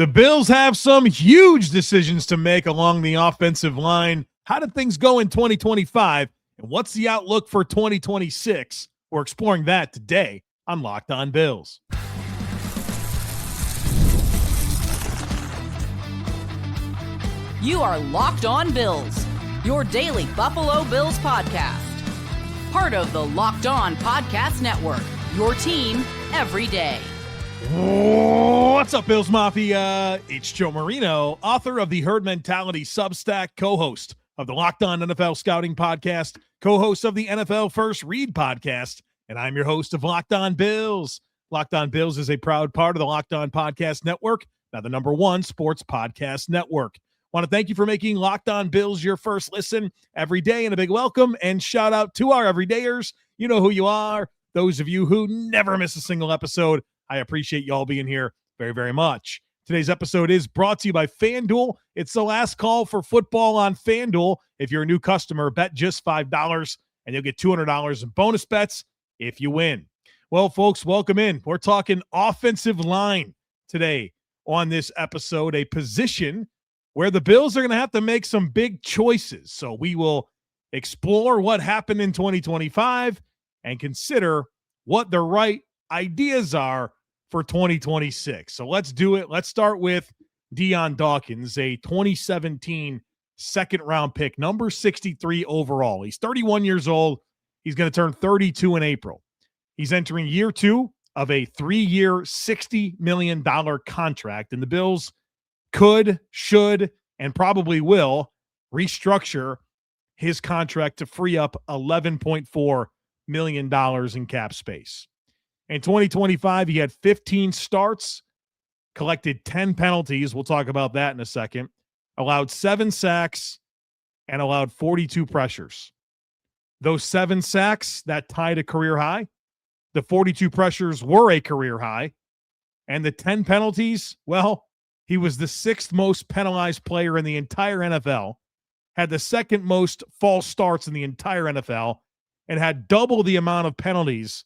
The Bills have some huge decisions to make along the offensive line. How did things go in 2025? And what's the outlook for 2026? We're exploring that today on Locked On Bills. You are Locked On Bills, your daily Buffalo Bills podcast. Part of the Locked On Podcast Network, your team every day. What's up, Bills Mafia? It's Joe Marino, author of the Herd Mentality Substack, co-host of the Locked On NFL Scouting Podcast, co-host of the NFL First Read Podcast, and I'm your host of Locked On Bills. Locked On Bills is a proud part of the Locked On Podcast Network, now the #1 sports podcast network. Want to thank you for making Locked On Bills your first listen every day, and a big welcome and shout out to our everydayers. You know who you are. Those of you who never miss a single episode, I appreciate you all being here very, very much. Today's episode is brought to you by FanDuel. It's the last call for football on FanDuel. If you're a new customer, bet just $5 and you'll get $200 in bonus bets if you win. Well, folks, welcome in. We're talking offensive line today on this episode, a position where the Bills are going to have to make some big choices. So we will explore what happened in 2025 and consider what the right ideas are for 2026. So let's do it. Let's start with Dion Dawkins, a 2017 second-round pick, number 63 overall. He's 31 years old. He's going to turn 32 in April. He's entering year 2 of a 3-year, $60 million contract, and the Bills could, should, and probably will restructure his contract to free up $11.4 million in cap space. In 2025, he had 15 starts, collected 10 penalties. We'll talk about that in a second. Allowed 7 sacks and allowed 42 pressures. Those 7 sacks, that tied a career high. The 42 pressures were a career high. And the 10 penalties, well, he was the 6th most penalized player in the entire NFL, had the 2nd most false starts in the entire NFL, and had double the amount of penalties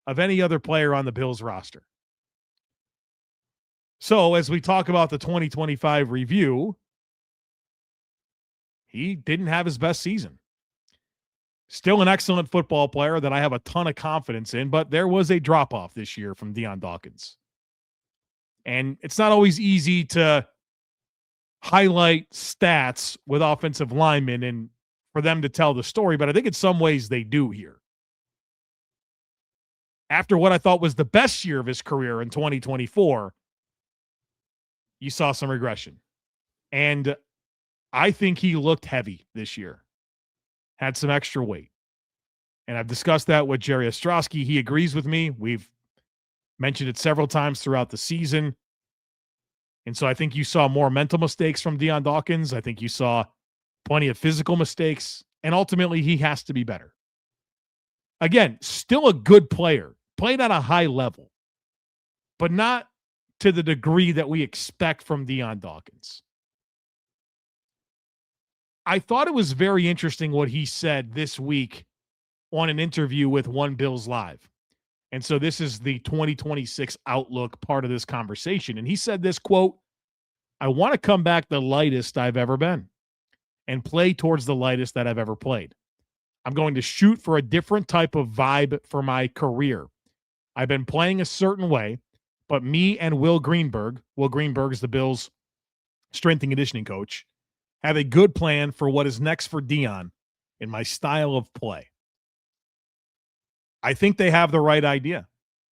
of any other player on the Bills roster. So as we talk about the 2025 review, he didn't have his best season. Still an excellent football player that I have a ton of confidence in, but there was a drop-off this year from Dion Dawkins. And it's not always easy to highlight stats with offensive linemen and for them to tell the story, but I think in some ways they do here. After what I thought was the best year of his career in 2024, you saw some regression. And I think he looked heavy this year, had some extra weight. And I've discussed that with Jerry Ostrowski. He agrees with me. We've mentioned it several times throughout the season. And so I think you saw more mental mistakes from Dion Dawkins. I think you saw plenty of physical mistakes. And ultimately, he has to be better. Again, still a good player. Played at a high level, but not to the degree that we expect from Dion Dawkins. I thought it was very interesting what he said this week on an interview with One Bills Live. And so this is the 2026 outlook part of this conversation. And he said this, quote, "I want to come back the lightest I've ever been and play towards the lightest that I've ever played. I'm going to shoot for a different type of vibe for my career. I've been playing a certain way, but me and Will Greenberg's the Bills' strength and conditioning coach, have a good plan for what is next for Dion in my style of play." I think they have the right idea.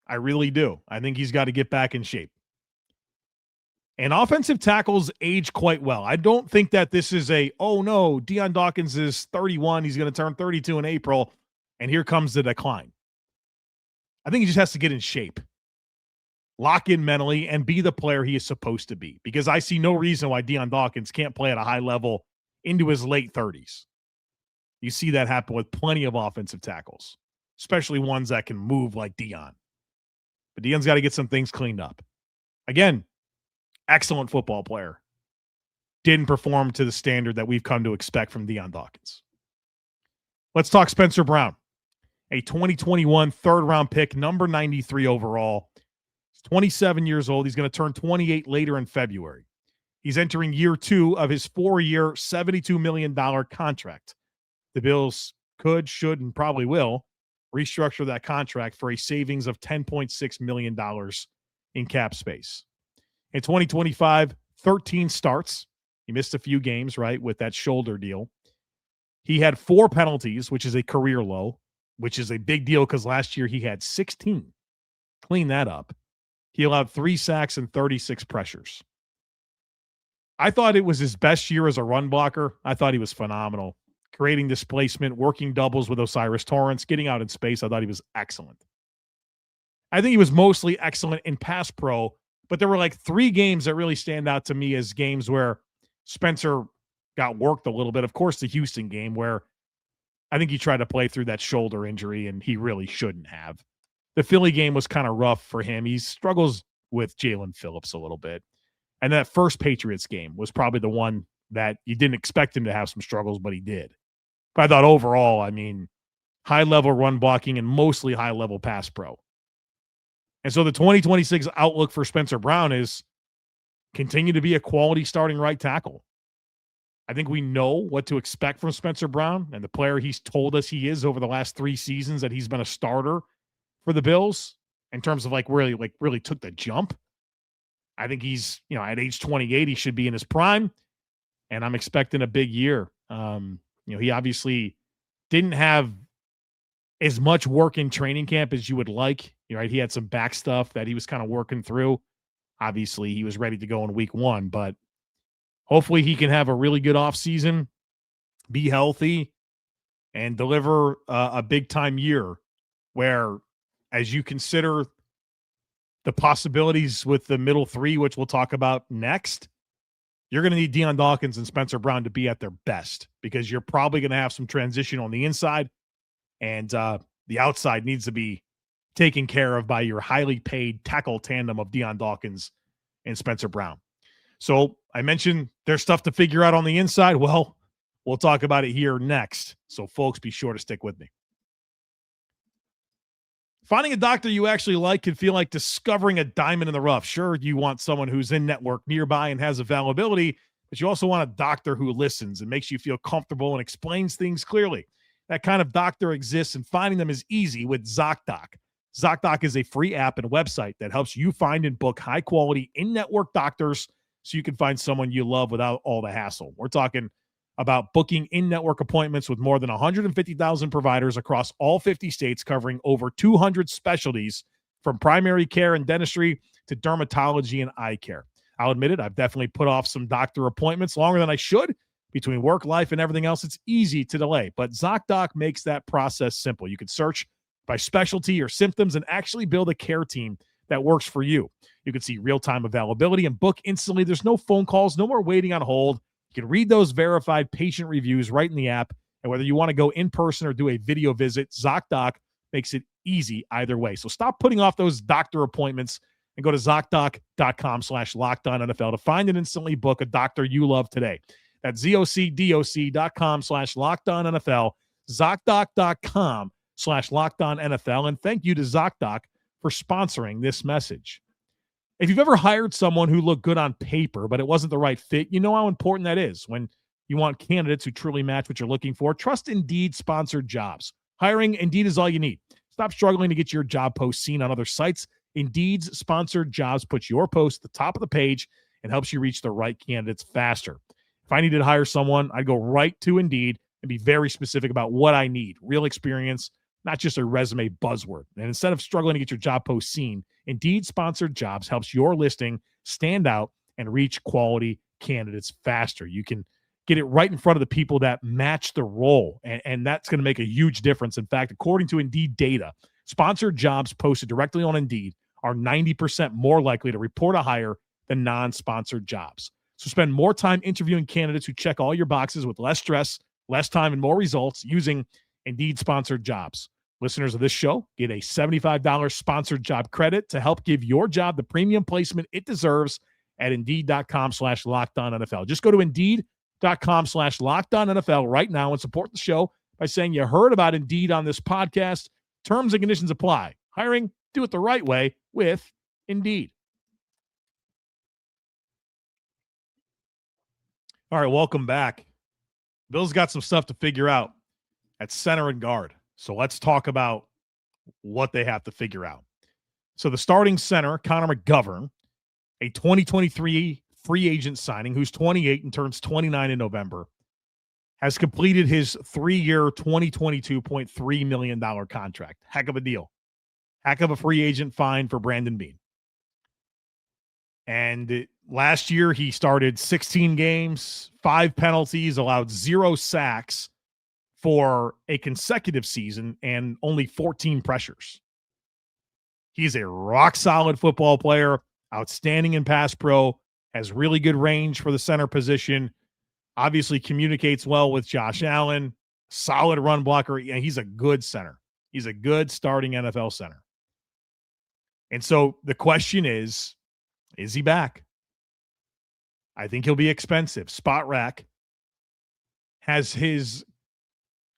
I really do. I think he's got to get back in shape. And offensive tackles age quite well. I don't think that this is oh no, Dion Dawkins is 31. He's going to turn 32 in April, and here comes the decline. I think he just has to get in shape, lock in mentally, and be the player he is supposed to be. Because I see no reason why Dion Dawkins can't play at a high level into his late 30s. You see that happen with plenty of offensive tackles, especially ones that can move like Dion. But Dion's got to get some things cleaned up. Again, excellent football player. Didn't perform to the standard that we've come to expect from Dion Dawkins. Let's talk Spencer Brown, a 2021 third-round pick, number 93 overall. He's 27 years old. He's going to turn 28 later in February. He's entering year 2 of his 4-year, $72 million contract. The Bills could, should, and probably will restructure that contract for a savings of $10.6 million in cap space. In 2025, 13 starts. He missed a few games, right, with that shoulder deal. He had 4 penalties, which is a career low, which is a big deal because last year he had 16. Clean that up. He allowed 3 sacks and 36 pressures. I thought it was his best year as a run blocker. I thought he was phenomenal. Creating displacement, working doubles with O'Cyrus Torrence, getting out in space. I thought he was excellent. I think he was mostly excellent in pass pro, but there were like 3 games that really stand out to me as games where Spencer got worked a little bit. Of course, the Houston game where I think he tried to play through that shoulder injury and he really shouldn't have. The Philly game was kind of rough for him. He struggles with Jalen Phillips a little bit. And that first Patriots game was probably the one that you didn't expect him to have some struggles, but he did. But I thought overall, I mean, high-level run blocking and mostly high-level pass pro. And so the 2026 outlook for Spencer Brown is continue to be a quality starting right tackle. I think we know what to expect from Spencer Brown and the player he's told us he is over the last 3 seasons that he's been a starter for the Bills in terms of really took the jump. I think he's, at age 28, he should be in his prime, and I'm expecting a big year. He obviously didn't have as much work in training camp as you would like. Right? He had some back stuff that he was kind of working through. Obviously, he was ready to go in week 1, but hopefully he can have a really good offseason, be healthy, and deliver a big-time year where, as you consider the possibilities with the middle 3, which we'll talk about next, you're going to need Dion Dawkins and Spencer Brown to be at their best because you're probably going to have some transition on the inside, and the outside needs to be taken care of by your highly paid tackle tandem of Dion Dawkins and Spencer Brown. So I mentioned there's stuff to figure out on the inside. Well, we'll talk about it here next. So folks, be sure to stick with me. Finding a doctor you actually like can feel like discovering a diamond in the rough. Sure, you want someone who's in network nearby and has availability, but you also want a doctor who listens and makes you feel comfortable and explains things clearly. That kind of doctor exists, and finding them is easy with ZocDoc. ZocDoc is a free app and website that helps you find and book high-quality in-network doctors so you can find someone you love without all the hassle. We're talking about booking in-network appointments with more than 150,000 providers across all 50 states, covering over 200 specialties from primary care and dentistry to dermatology and eye care. I'll admit it, I've definitely put off some doctor appointments longer than I should. Between work, life, and everything else, it's easy to delay. But ZocDoc makes that process simple. You can search by specialty or symptoms and actually build a care team that works for you. You can see real-time availability and book instantly. There's no phone calls, no more waiting on hold. You can read those verified patient reviews right in the app. And whether you want to go in person or do a video visit, ZocDoc makes it easy either way. So stop putting off those doctor appointments and go to ZocDoc.com/LockedOnNFL to find and instantly book a doctor you love today. That's ZocDoc.com/LockedOnNFL, ZocDoc.com/LockedOnNFL. And thank you to ZocDoc for sponsoring this message. If you've ever hired someone who looked good on paper, but it wasn't the right fit, you know how important that is when you want candidates who truly match what you're looking for. Trust Indeed sponsored jobs. Hiring, Indeed is all you need. Stop struggling to get your job post seen on other sites. Indeed's sponsored jobs puts your post at the top of the page and helps you reach the right candidates faster. If I needed to hire someone, I'd go right to Indeed and be very specific about what I need. Real experience, not just a resume buzzword. And instead of struggling to get your job post seen, Indeed sponsored jobs helps your listing stand out and reach quality candidates faster. You can get it right in front of the people that match the role, and that's going to make a huge difference. In fact, according to Indeed data, sponsored jobs posted directly on Indeed are 90% more likely to report a hire than non-sponsored jobs. So spend more time interviewing candidates who check all your boxes with less stress, less time, and more results using Indeed sponsored jobs. Listeners of this show get a $75 sponsored job credit to help give your job the premium placement it deserves at Indeed.com/LockedOnNFL. Just go to Indeed.com/LockedOnNFL right now and support the show by saying you heard about Indeed on this podcast. Terms and conditions apply. Hiring, do it the right way with Indeed. All right, welcome back. Bill's got some stuff to figure out at center and guard. So let's talk about what they have to figure out. So the starting center, Connor McGovern, a 2023 free agent signing who's 28 and turns 29 in November, has completed his 3-year, $22.3 million contract. Heck of a deal. Heck of a free agent fine for Brandon Beane. And last year, he started 16 games, 5 penalties, allowed 0 sacks for a consecutive season, and only 14 pressures. He's a rock-solid football player, outstanding in pass pro, has really good range for the center position, obviously communicates well with Josh Allen, solid run blocker. Yeah, he's a good center. He's a good starting NFL center. And so the question is he back? I think he'll be expensive. Spot Rack has his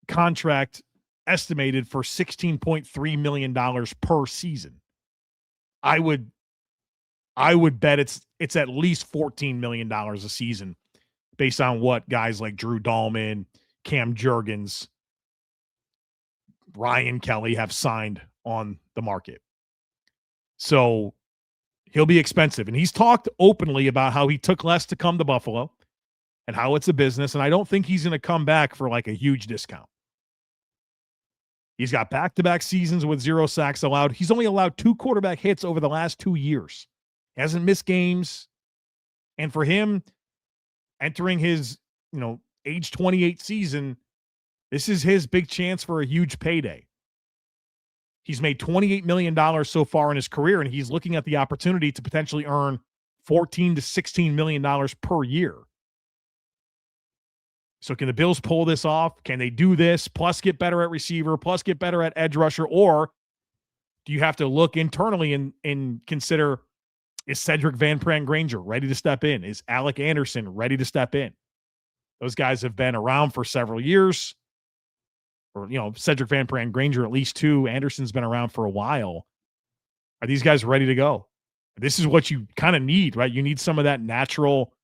contract estimated for $16.3 million per season. I would bet it's at least $14 million a season based on what guys like Drew Dahlman, Cam Jurgens, Ryan Kelly have signed on the market. So he'll be expensive. And he's talked openly about how he took less to come to Buffalo and how it's a business. And I don't think he's going to come back for like a huge discount. He's got back-to-back seasons with 0 sacks allowed. He's only allowed 2 quarterback hits over the last 2 years. He hasn't missed games. And for him, entering his, age 28 season, this is his big chance for a huge payday. He's made $28 million so far in his career, and he's looking at the opportunity to potentially earn $14 to $16 million per year. So can the Bills pull this off? Can they do this, plus get better at receiver, plus get better at edge rusher? Or do you have to look internally and consider, is Sedrick Van Pran Granger ready to step in? Is Alec Anderson ready to step in? Those guys have been around for several years. Or, Sedrick Van Pran Granger, at least 2. Anderson's been around for a while. Are these guys ready to go? This is what you kind of need, right? You need some of that natural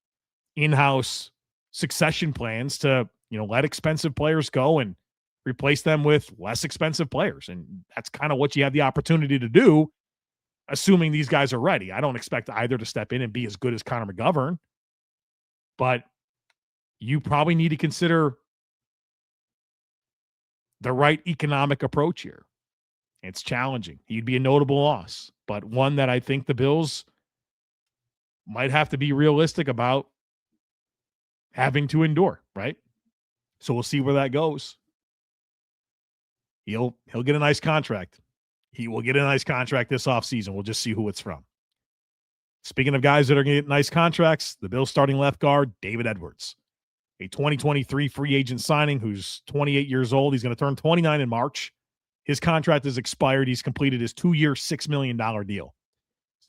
in-house succession plans to, let expensive players go and replace them with less expensive players. And that's kind of what you have the opportunity to do, assuming these guys are ready. I don't expect either to step in and be as good as Connor McGovern, but you probably need to consider the right economic approach here. It's challenging. He'd be a notable loss, but one that I think the Bills might have to be realistic about having to endure, right? So we'll see where that goes. He'll get a nice contract. He will get a nice contract this offseason. We'll just see who it's from. Speaking of guys that are going to get nice contracts, the Bills starting left guard, David Edwards, a 2023 free agent signing who's 28 years old. He's going to turn 29 in March. His contract is expired. He's completed his 2-year, $6 million deal.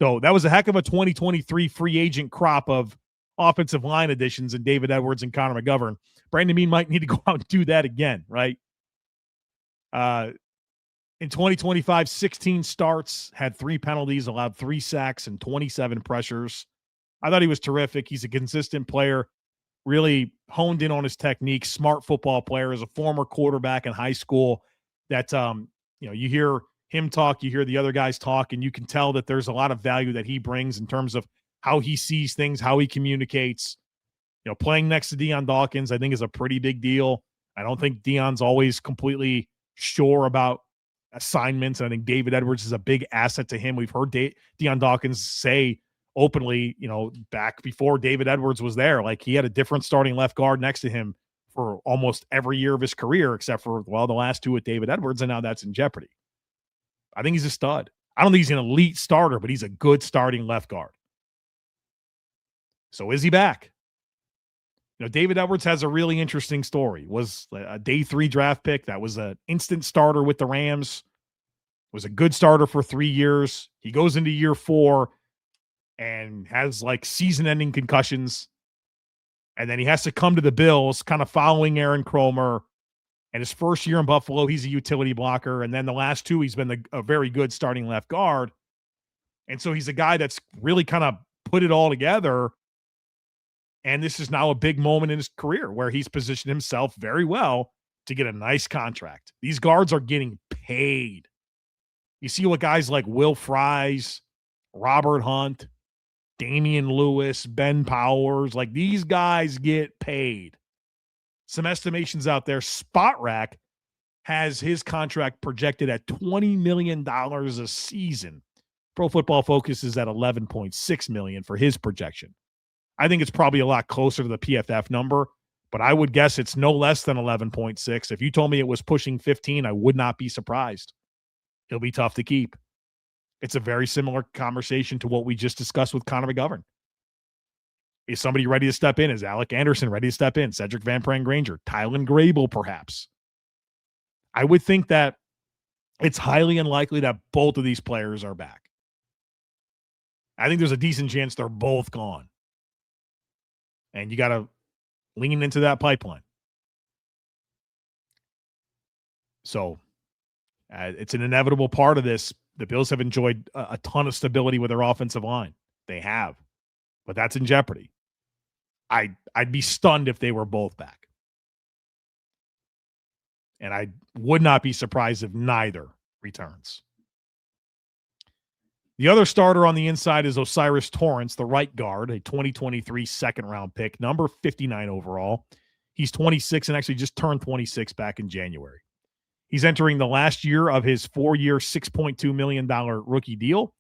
So that was a heck of a 2023 free agent crop of offensive line additions in David Edwards and Connor McGovern. Brandon Beane might need to go out and do that again, right? In 2025, 16 starts, had 3 penalties, allowed 3 sacks and 27 pressures. I thought he was terrific. He's a consistent player, really honed in on his technique, smart football player, as a former quarterback in high school that, you hear him talk, you hear the other guys talk, and you can tell that there's a lot of value that he brings in terms of how he sees things, how he communicates. Playing next to Dion Dawkins, I think, is a pretty big deal. I don't think Dion's always completely sure about assignments. I think David Edwards is a big asset to him. We've heard Dion Dawkins say openly, back before David Edwards was there, like he had a different starting left guard next to him for almost every year of his career, except for, the last 2 with David Edwards, and now that's in jeopardy. I think he's a stud. I don't think he's an elite starter, but he's a good starting left guard. So is he back? David Edwards has a really interesting story. Was a day 3 draft pick. That was an instant starter with the Rams. Was a good starter for 3 years. He goes into year 4 and has season-ending concussions. And then he has to come to the Bills, kind of following Aaron Kromer. And his first year in Buffalo, he's a utility blocker. And then the last 2, he's been a very good starting left guard. And so he's a guy that's really kind of put it all together. And this is now a big moment in his career where he's positioned himself very well to get a nice contract. These guards are getting paid. You see what guys like Will Fries, Robert Hunt, Damian Lewis, Ben Powers, like these guys get paid. Some estimations out there. Spot Rack has his contract projected at $20 million a season. Pro Football Focus is at $11.6 million for his projection. I think it's probably a lot closer to the PFF number, but I would guess it's no less than 11.6. If you told me it was pushing 15, I would not be surprised. He'll be tough to keep. It's a very similar conversation to what we just discussed with Connor McGovern. Is somebody ready to step in? Is Alec Anderson ready to step in? Sedrick Van Pran Granger, Tylen Grable, perhaps. I would think that it's highly unlikely that both of these players are back. I think there's a decent chance they're both gone. And you got to lean into that pipeline. So it's an inevitable part of this. The Bills have enjoyed a ton of stability with their offensive line. They have. But that's in jeopardy. I'd be stunned if they were both back. And I would not be surprised if neither returns. The other starter on the inside is O'Cyrus Torrence, the right guard, a 2023 second-round pick, number 59 overall. He's 26 and actually just turned 26 back in January. He's entering the last year of his 4-year, $6.2 million rookie deal,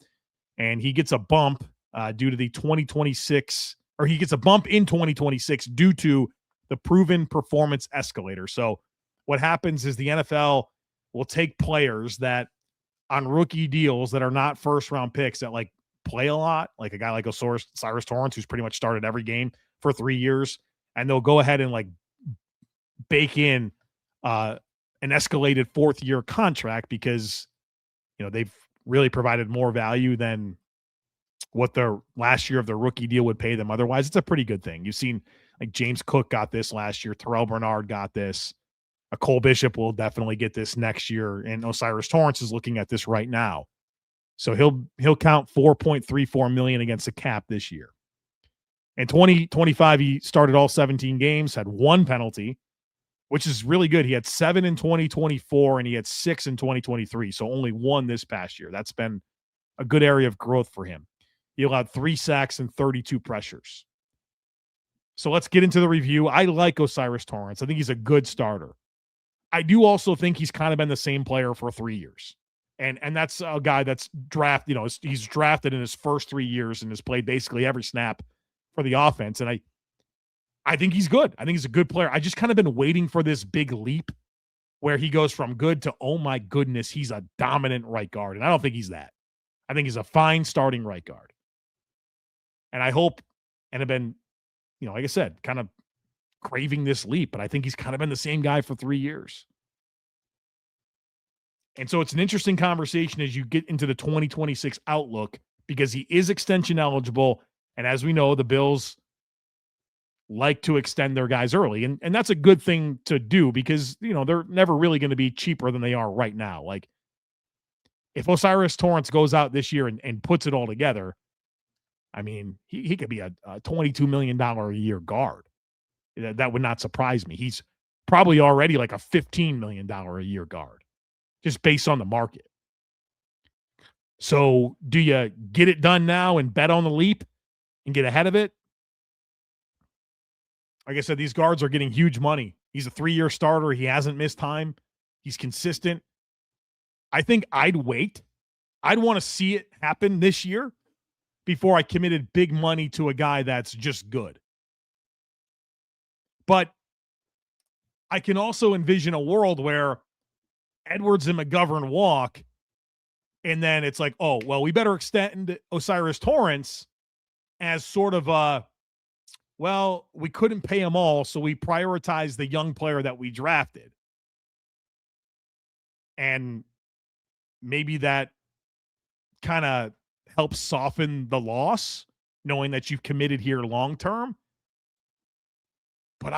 and he gets a bump due to the 2026, or he gets a bump in 2026 due to the proven performance escalator. So what happens is the NFL will take players that on rookie deals that are not first-round picks that like play a lot, like a guy like O'Cyrus Torrence, who's pretty much started every game for 3 years, and they'll go ahead and like bake in an escalated fourth-year contract because, you know, they've really provided more value than what their last year of their rookie deal would pay them. Otherwise, it's a pretty good thing. You've seen like James Cook got this last year. Terrell Bernard got this. Cole Bishop will definitely get this next year, and O'Cyrus Torrence is looking at this right now. So he'll count $4.34 million against the cap this year. In 2025, he started all 17 games, had one penalty, which is really good. He had 7 in 2024, and he had 6 in 2023, so only 1 this past year. That's been a good area of growth for him. He allowed 3 sacks and 32 pressures. So let's get into the review. I like O'Cyrus Torrence. I think he's a good starter. I do also think he's kind of been the same player for 3 years. And that's a guy that's drafted, you know, he's drafted in his first 3 years and has played basically every snap for the offense. And I think he's good. I think he's a good player. I just kind of been waiting for this big leap where he goes from good to, oh my goodness, he's a dominant right guard. And I don't think he's that. I think he's a fine starting right guard. And I hope, and have been, you know, like I said, kind of craving this leap, but I think he's kind of been the same guy for 3 years. And so it's an interesting conversation as you get into the 2026 outlook because he is extension eligible. And as we know, the Bills like to extend their guys early. And that's a good thing to do because, you know, they're never really going to be cheaper than they are right now. Like if O'Cyrus Torrence goes out this year and puts it all together, I mean, he could be a $22 million a year guard. That would not surprise me. He's probably already like a $15 million a year guard, just based on the market. So do you get it done now and bet on the leap and get ahead of it? Like I said, these guards are getting huge money. He's a 3-year starter. He hasn't missed time. He's consistent. I think I'd wait. I'd want to see it happen this year before I committed big money to a guy that's just good. But I can also envision a world where Edwards and McGovern walk, and then it's like, oh, well, we better extend O'Cyrus Torrence as sort of a, well, we couldn't pay them all, so we prioritized the young player that we drafted. And maybe that kind of helps soften the loss, knowing that you've committed here long-term. But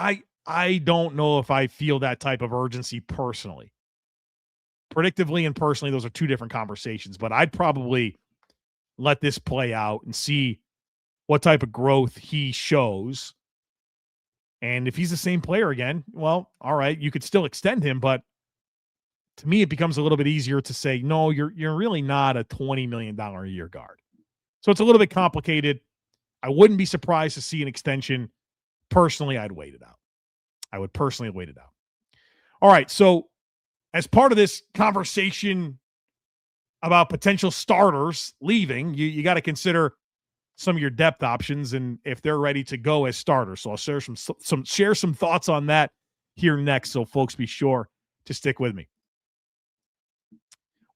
I don't know if I feel that type of urgency personally. Predictively and personally, those are two different conversations. But I'd probably let this play out and see what type of growth he shows. And if he's the same player again, well, all right, you could still extend him, but to me, it becomes a little bit easier to say, no, you're really not a $20 million a year guard. So it's a little bit complicated. I wouldn't be surprised to see an extension. Personally, I'd wait it out. I would personally wait it out. All right, so as part of this conversation about potential starters leaving, you got to consider some of your depth options and if they're ready to go as starters. So I'll share some thoughts on that here next. So folks, be sure to stick with me.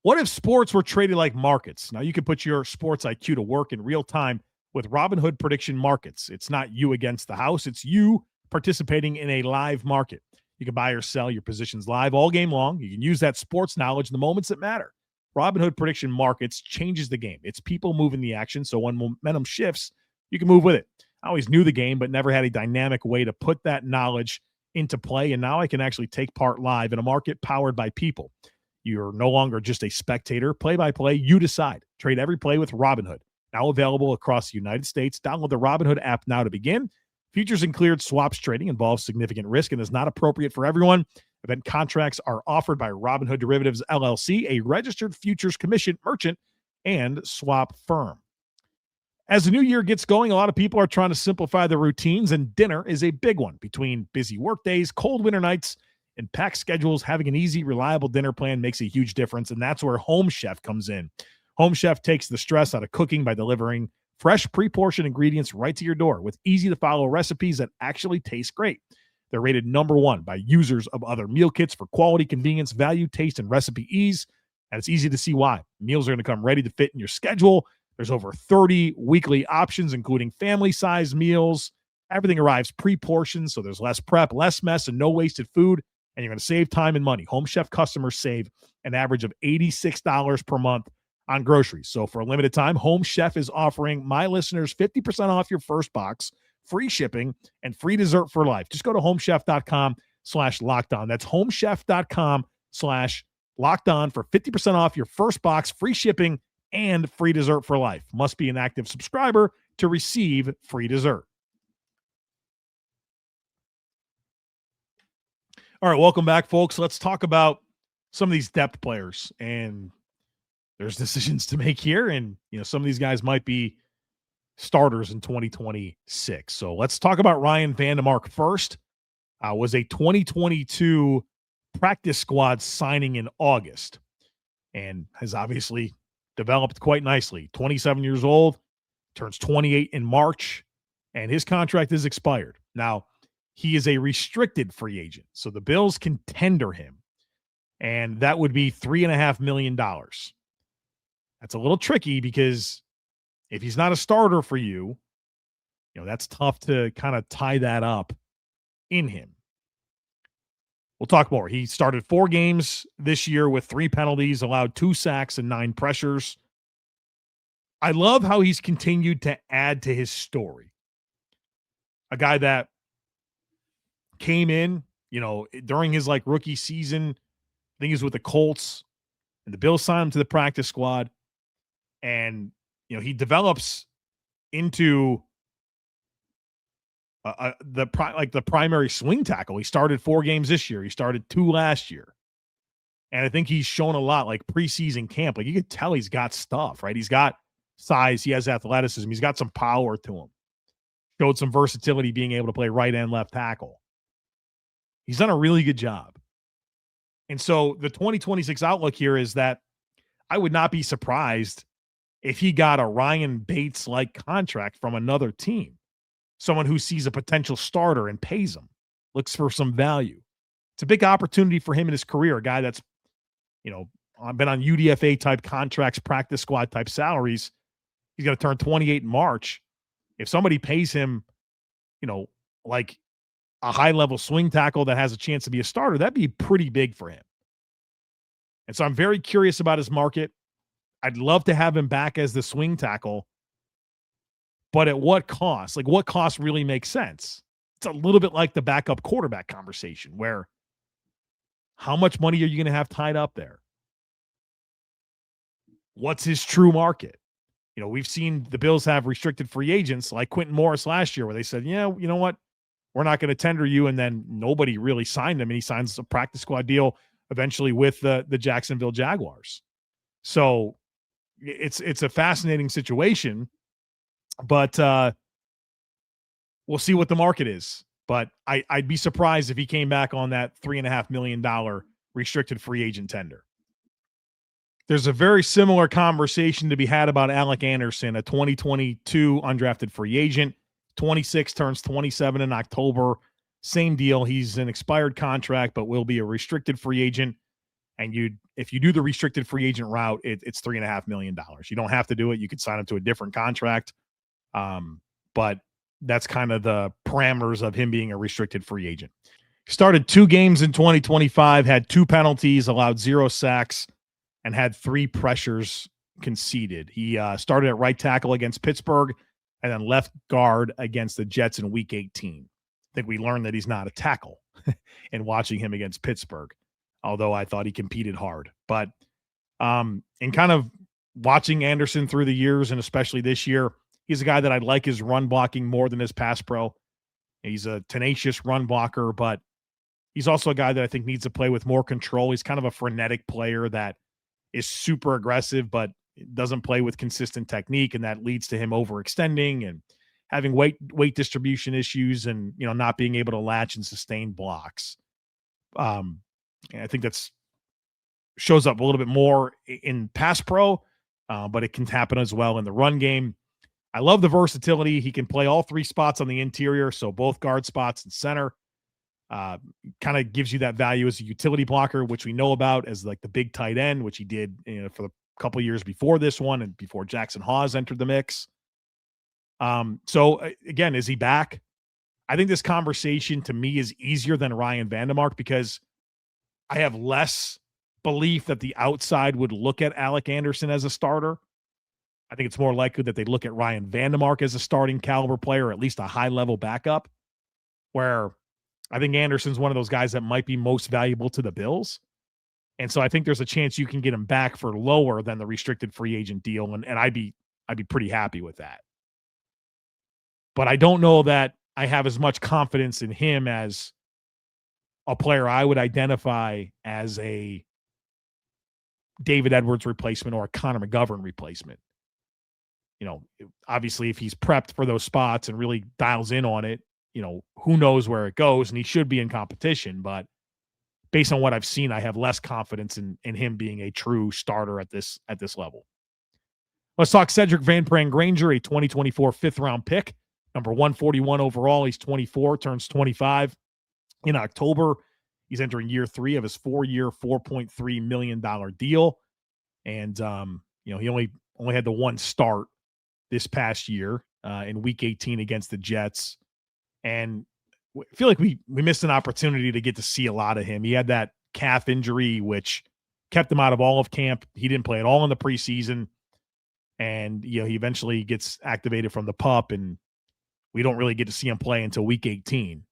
What if sports were traded like markets? Now you can put your sports IQ to work in real time with Robinhood Prediction Markets. It's not you against the house. It's you participating in a live market. You can buy or sell your positions live all game long. You can use that sports knowledge in the moments that matter. Robinhood Prediction Markets changes the game. It's people moving the action, so when momentum shifts, you can move with it. I always knew the game, but never had a dynamic way to put that knowledge into play, and now I can actually take part live in a market powered by people. You're no longer just a spectator. Play-by-play, you decide. Trade every play with Robinhood. Now available across the United States. Download the Robinhood app now to begin. Futures and cleared swaps trading involves significant risk and is not appropriate for everyone. Event contracts are offered by Robinhood Derivatives, LLC, a registered futures commission merchant and swap firm. As the new year gets going, a lot of people are trying to simplify their routines, and dinner is a big one. Between busy work days, cold winter nights, and packed schedules, having an easy, reliable dinner plan makes a huge difference, and that's where Home Chef comes in. Home Chef takes the stress out of cooking by delivering fresh, pre-portioned ingredients right to your door with easy-to-follow recipes that actually taste great. They're rated #1 by users of other meal kits for quality, convenience, value, taste, and recipe ease, and it's easy to see why. Meals are going to come ready to fit in your schedule. There's over 30 weekly options, including family-sized meals. Everything arrives pre-portioned, so there's less prep, less mess, and no wasted food, and you're going to save time and money. Home Chef customers save an average of $86 per month on groceries. So for a limited time, Home Chef is offering my listeners 50% off your first box, free shipping, and free dessert for life. Just go to homechef.com/lockedon. That's homechef.com/lockedon for 50% off your first box, free shipping, and free dessert for life. Must be an active subscriber to receive free dessert. All right, welcome back, folks. Let's talk about some of these depth players. And there's decisions to make here. And, some of these guys might be starters in 2026. So let's talk about Ryan Van Demark first. Was a 2022 practice squad signing in August and has obviously developed quite nicely. 27 years old, turns 28 in March, and his contract is expired. Now, he is a restricted free agent, so the Bills can tender him, and that would be $3.5 million. That's a little tricky because if he's not a starter for you, that's tough to kind of tie that up in him. We'll talk more. He started 4 games this year with 3 penalties, allowed 2 sacks and 9 pressures. I love how he's continued to add to his story. A guy that came in, during his rookie season, I think he was with the Colts, and the Bills signed him to the practice squad. And, he develops into the primary swing tackle. He started 4 games this year. He started 2 last year. And I think he's shown a lot preseason camp. You could tell he's got stuff, right? He's got size. He has athleticism. He's got some power to him. Showed some versatility being able to play right and left tackle. He's done a really good job. And so the 2026 outlook here is that I would not be surprised if he got a Ryan Bates-like contract from another team. Someone who sees a potential starter and pays him, looks for some value. It's a big opportunity for him in his career, a guy that's, been on UDFA-type contracts, practice squad-type salaries. He's going to turn 28 in March. If somebody pays him, like a high-level swing tackle that has a chance to be a starter, that'd be pretty big for him. And so I'm very curious about his market. I'd love to have him back as the swing tackle, but at what cost? What cost really makes sense? It's a little bit like the backup quarterback conversation where how much money are you going to have tied up there? What's his true market? We've seen the Bills have restricted free agents like Quentin Morris last year where they said, yeah, you know what? We're not going to tender you. And then nobody really signed him. And he signs a practice squad deal eventually with the Jacksonville Jaguars. So it's a fascinating situation, but we'll see what the market is. But I'd be surprised if he came back on that $3.5 million restricted free agent tender. There's a very similar conversation to be had about Alec Anderson, a 2022 undrafted free agent, 26, turns 27 in October. Same deal. He's an expired contract, but will be a restricted free agent. And if you do the restricted free agent route, it's $3.5 million. You don't have to do it. You could sign him to a different contract. But that's kind of the parameters of him being a restricted free agent. Started 2 games in 2025, had 2 penalties, allowed 0 sacks, and had 3 pressures conceded. He started at right tackle against Pittsburgh and then left guard against the Jets in week 18. I think we learned that he's not a tackle in watching him against Pittsburgh, although I thought he competed hard. But in kind of watching Anderson through the years, and especially this year, he's a guy that I like his run blocking more than his pass pro. He's a tenacious run blocker, but he's also a guy that I think needs to play with more control. He's kind of a frenetic player that is super aggressive, but doesn't play with consistent technique, and that leads to him overextending and having weight distribution issues and, not being able to latch and sustain blocks. And I think that's shows up a little bit more in pass pro, but it can happen as well in the run game. I love the versatility. He can play all 3 spots on the interior, so both guard spots and center. Kind of gives you that value as a utility blocker, which we know about as like the big tight end, which he did for the couple of years before this one and before Jackson Hawes entered the mix. So again, is he back? I think this conversation to me is easier than Ryan Van Demark because I have less belief that the outside would look at Alec Anderson as a starter. I think it's more likely that they look at Ryan Van Demark as a starting caliber player, or at least a high-level backup, where I think Anderson's one of those guys that might be most valuable to the Bills. And so I think there's a chance you can get him back for lower than the restricted free agent deal, and I'd be pretty happy with that. But I don't know that I have as much confidence in him as a player I would identify as a David Edwards replacement or a Connor McGovern replacement. Obviously if he's prepped for those spots and really dials in on it, who knows where it goes, and he should be in competition. But based on what I've seen, I have less confidence in him being a true starter at this level. Let's talk Sedrick Van Pran Granger, a 2024 5th-round pick, number 141 overall. He's 24, turns 25 in October. He's entering year 3 of his 4-year, $4.3 million deal. And, he only had the 1 start this past year in week 18 against the Jets. And I feel like we missed an opportunity to get to see a lot of him. He had that calf injury, which kept him out of all of camp. He didn't play at all in the preseason. And, he eventually gets activated from the PUP, and we don't really get to see him play until week 18.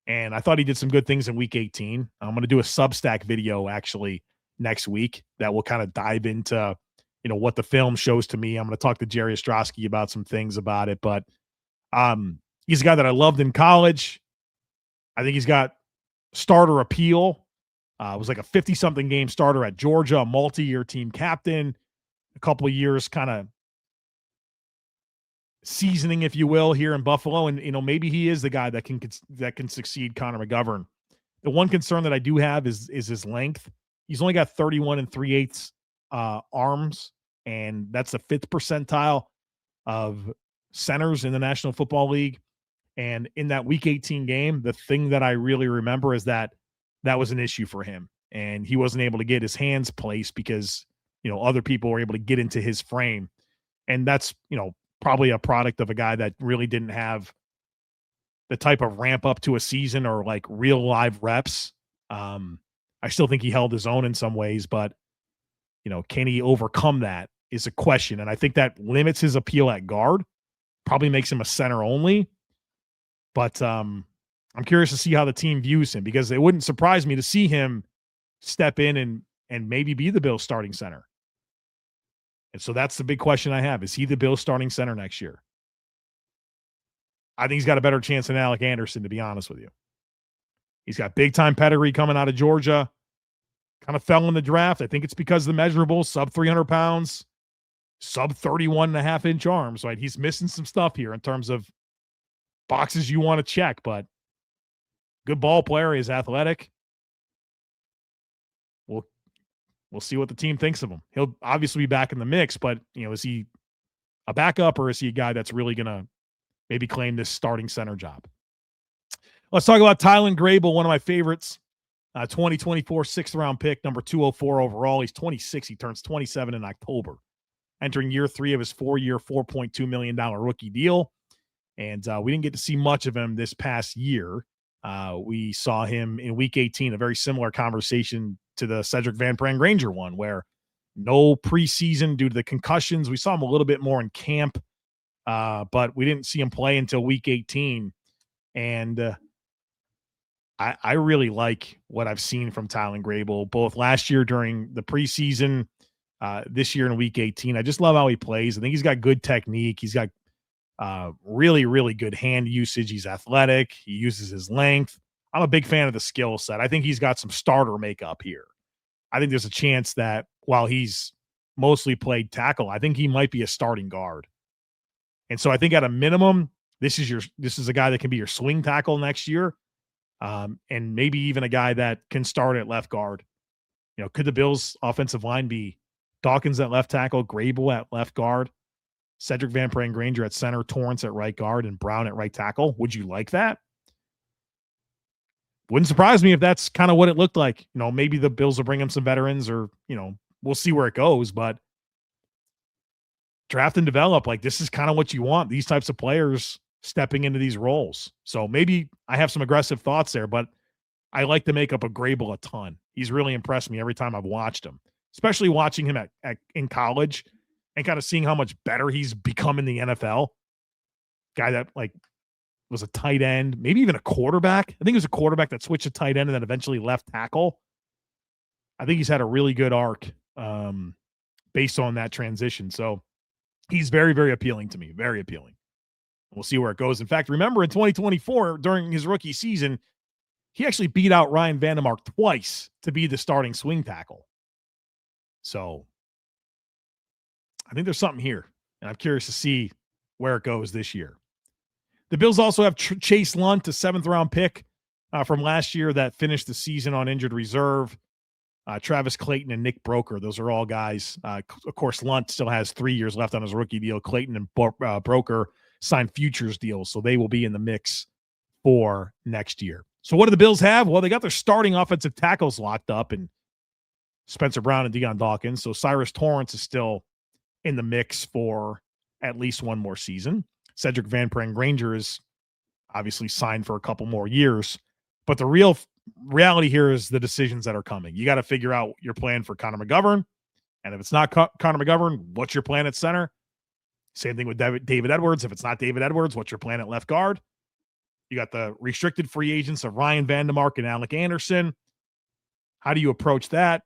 And I thought he did some good things in week 18. I'm going to do a Substack video actually next week that will kind of dive into, what the film shows to me. I'm going to talk to Jerry Ostrowski about some things about it, but he's a guy that I loved in college. I think he's got starter appeal. Was like a 50-something game starter at Georgia, a multi-year team captain, a couple of years kind of seasoning, if you will, here in Buffalo. And, maybe he is the guy that can succeed Connor McGovern. The one concern that I do have is his length. He's only got 31 3/8 arms, and that's the 5th percentile of centers in the National Football League. And in that week 18 game, the thing that I really remember is that was an issue for him, and he wasn't able to get his hands placed because, other people were able to get into his frame. And that's, probably a product of a guy that really didn't have the type of ramp up to a season or like real live reps. I still think he held his own in some ways, but can he overcome that is a question. And I think that limits his appeal at guard, probably makes him a center only. But I'm curious to see how the team views him, because it wouldn't surprise me to see him step in and maybe be the Bills starting center. And so that's the big question I have. Is he the Bills starting center next year? I think he's got a better chance than Alec Anderson, to be honest with you. He's got big-time pedigree coming out of Georgia. Kind of fell in the draft. I think it's because of the measurables, sub 300 pounds, sub 31.5-inch arms, right? He's missing some stuff here in terms of boxes you want to check, but good ball player. He's athletic. We'll see what the team thinks of him. He'll obviously be back in the mix, but, is he a backup or is he a guy that's really going to maybe claim this starting center job? Let's talk about Tylen Grable, one of my favorites. 2024 sixth-round pick, number 204 overall. He's 26. He turns 27 in October, entering year 3 of his 4-year, $4.2 million rookie deal. And we didn't get to see much of him this past year. We saw him in Week 18, a very similar conversation to the Sedrick Van Pran Granger one, where no preseason due to the concussions. We saw him a little bit more in camp, but we didn't see him play until Week 18. And I really like what I've seen from Tylen Grable, both last year during the preseason, this year in Week 18. I just love how he plays. I think he's got good technique. He's got really, really good hand usage. He's athletic. He uses his length. I'm a big fan of the skill set. I think he's got some starter makeup here. I think there's a chance that while he's mostly played tackle, I think he might be a starting guard. And so I think at a minimum, this is a guy that can be your swing tackle next year. And maybe even a guy that can start at left guard. Could the Bills' offensive line be Dawkins at left tackle, Grable at left guard, Sedrick Van Pran Granger at center, Torrence at right guard, and Brown at right tackle? Would you like that? Wouldn't surprise me if that's kind of what it looked like. Maybe the Bills will bring him some veterans or, we'll see where it goes, but draft and develop, this is kind of what you want. These types of players stepping into these roles. So maybe I have some aggressive thoughts there, but I like the makeup of Grable a ton. He's really impressed me every time I've watched him, especially watching him in college and kind of seeing how much better he's become in the NFL. Guy that was a tight end, maybe even a quarterback. I think it was a quarterback that switched to tight end and then eventually left tackle. I think he's had a really good arc based on that transition. So he's very, very appealing to me. Very appealing. We'll see where it goes. In fact, remember in 2024, during his rookie season, he actually beat out Ryan Van Demark twice to be the starting swing tackle. So I think there's something here, and I'm curious to see where it goes this year. The Bills also have Chase Lunt, a 7th-round pick from last year that finished the season on injured reserve. Travis Clayton and Nick Broker, those are all guys. Of course, Lunt still has 3 years left on his rookie deal. Clayton and Broker signed futures deals, so they will be in the mix for next year. So what do the Bills have? Well, they got their starting offensive tackles locked up in Spencer Brown and Dion Dawkins. So O'Cyrus Torrence is still in the mix for at least one more season. Sedrick Van Pran Granger is obviously signed for a couple more years. But the real reality here is the decisions that are coming. You got to figure out your plan for Connor McGovern. And if it's not Connor McGovern, what's your plan at center? Same thing with David Edwards. If it's not David Edwards, what's your plan at left guard? You got the restricted free agents of Ryan Van Demark and Alec Anderson. How do you approach that?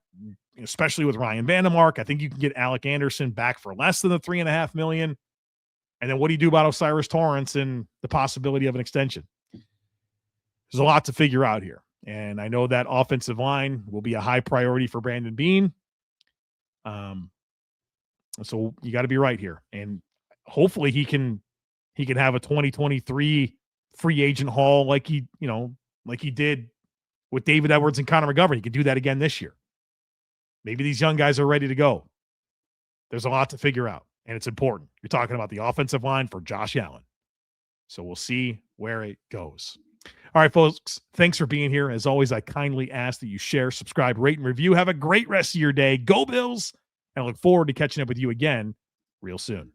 Especially with Ryan Van Demark. I think you can get Alec Anderson back for less than the $3.5 million. And then what do you do about O'Cyrus Torrence and the possibility of an extension? There's a lot to figure out here. And I know that offensive line will be a high priority for Brandon Beane. So you got to be right here. And hopefully he can have a 2023 free agent haul like he did with David Edwards and Connor McGovern. He can do that again this year. Maybe these young guys are ready to go. There's a lot to figure out, and it's important. You're talking about the offensive line for Josh Allen. So we'll see where it goes. All right, folks, thanks for being here. As always, I kindly ask that you share, subscribe, rate, and review. Have a great rest of your day. Go Bills, and I look forward to catching up with you again real soon.